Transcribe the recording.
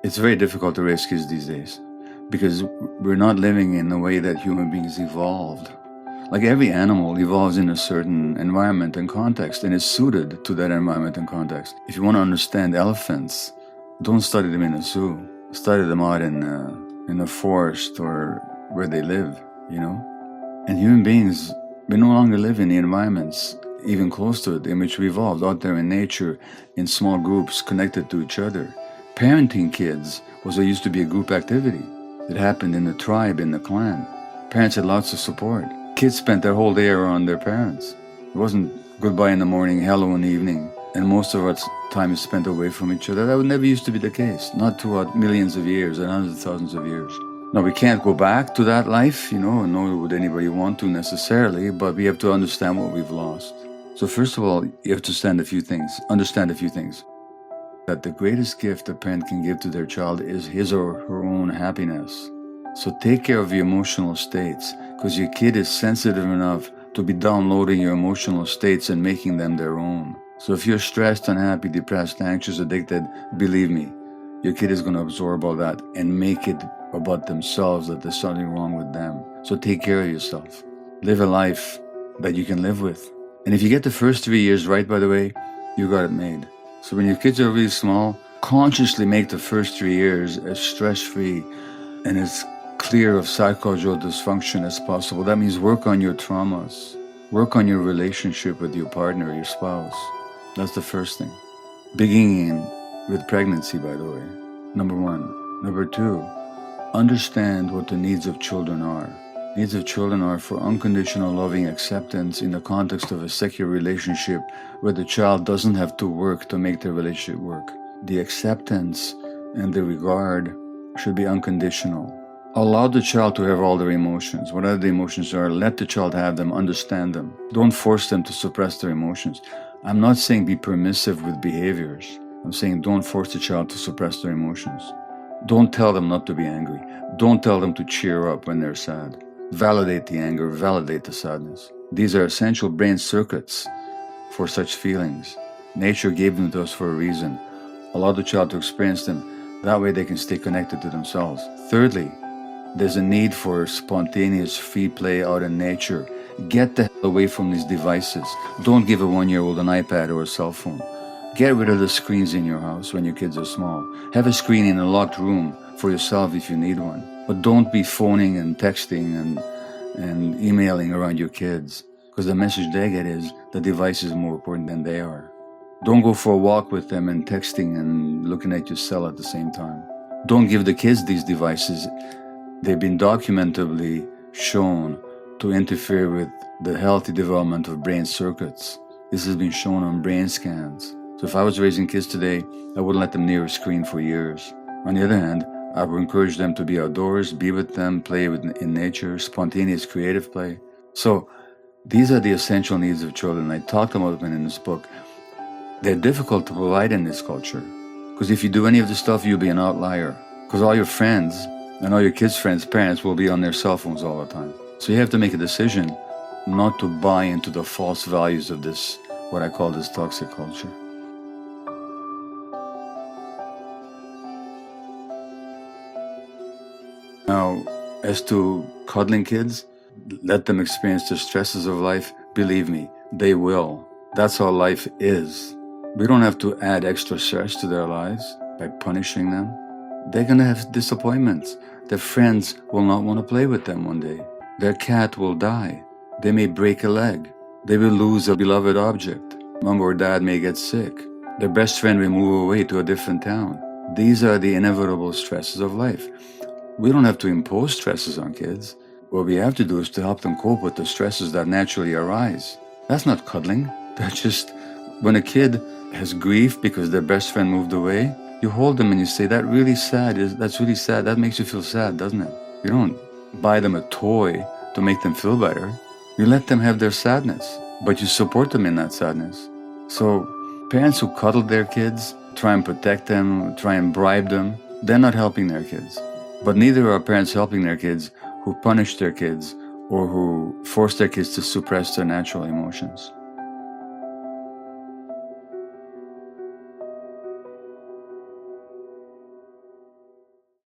It's very difficult to raise kids these days because we're not living in the way that human beings evolved. Like every animal evolves in a certain environment and context and is suited to that environment and context. If you want to understand elephants, don't study them in a zoo. Study them out in a forest or where they live, you know? And human beings, we no longer live in the environments even close to it in which we evolved, out there in nature, in small groups connected to each other. Parenting kids used to be a group activity. It happened in the tribe, in the clan. Parents had lots of support. Kids spent their whole day around their parents. It wasn't goodbye in the morning, hello in the evening, and most of our time is spent away from each other. That would never used to be the case, not throughout millions of years and hundreds of thousands of years. Now, we can't go back to that life, and nor would anybody want to necessarily, but we have to understand what we've lost. So first of all, you have to understand a few things. That the greatest gift a parent can give to their child is his or her own happiness. So take care of your emotional states, because your kid is sensitive enough to be downloading your emotional states and making them their own. So if you're stressed, unhappy, depressed, anxious, addicted, believe me, your kid is going to absorb all that and make it about themselves, that there's something wrong with them. So take care of yourself. Live a life that you can live with. And if you get the first 3 years right, by the way, you got it made. So when your kids are really small, consciously make the first 3 years as stress-free and as clear of psychological dysfunction as possible. That means work on your traumas. Work on your relationship with your partner, your spouse. That's the first thing. Beginning with pregnancy, by the way. Number one. Number two, understand what the needs of children are. Needs of children are for unconditional loving acceptance in the context of a secure relationship where the child doesn't have to work to make the relationship work. The acceptance and the regard should be unconditional. Allow the child to have all their emotions. Whatever the emotions are, let the child have them, understand them. Don't force them to suppress their emotions. I'm not saying be permissive with behaviors. I'm saying don't force the child to suppress their emotions. Don't tell them not to be angry. Don't tell them to cheer up when they're sad. Validate the anger, validate the sadness. These are essential brain circuits for such feelings. Nature gave them to us for a reason. Allow the child to experience them. That way they can stay connected to themselves. Thirdly, there's a need for spontaneous free play out in nature. Get the hell away from these devices. Don't give a 1-year-old an iPad or a cell phone. Get rid of the screens in your house when your kids are small. Have a screen in a locked room for yourself if you need one. But don't be phoning and texting and emailing around your kids, because the message they get is the device is more important than they are. Don't go for a walk with them and texting and looking at your cell at the same time. Don't give the kids these devices. They've been documentably shown to interfere with the healthy development of brain circuits. This has been shown on brain scans. So if I was raising kids today, I wouldn't let them near a screen for years. On the other hand, I would encourage them to be outdoors, be with them, play in nature, spontaneous creative play. So these are the essential needs of children. I talk about them in this book. They're difficult to provide in this culture, because if you do any of this stuff, you'll be an outlier, because all your friends and all your kids' friends' parents will be on their cell phones all the time. So you have to make a decision not to buy into the false values of this, what I call this toxic culture. Now, as to cuddling kids, let them experience the stresses of life. Believe me, they will. That's how life is. We don't have to add extra stress to their lives by punishing them. They're going to have disappointments. Their friends will not want to play with them one day. Their cat will die. They may break a leg. They will lose a beloved object. Mom or dad may get sick. Their best friend will move away to a different town. These are the inevitable stresses of life. We don't have to impose stresses on kids. What we have to do is to help them cope with the stresses that naturally arise. That's not cuddling. That's just when a kid has grief because their best friend moved away, you hold them and you say, that's really sad. That makes you feel sad, doesn't it? You don't buy them a toy to make them feel better. You let them have their sadness, but you support them in that sadness. So parents who cuddle their kids, try and protect them, try and bribe them, they're not helping their kids. But neither are parents helping their kids who punish their kids or who force their kids to suppress their natural emotions.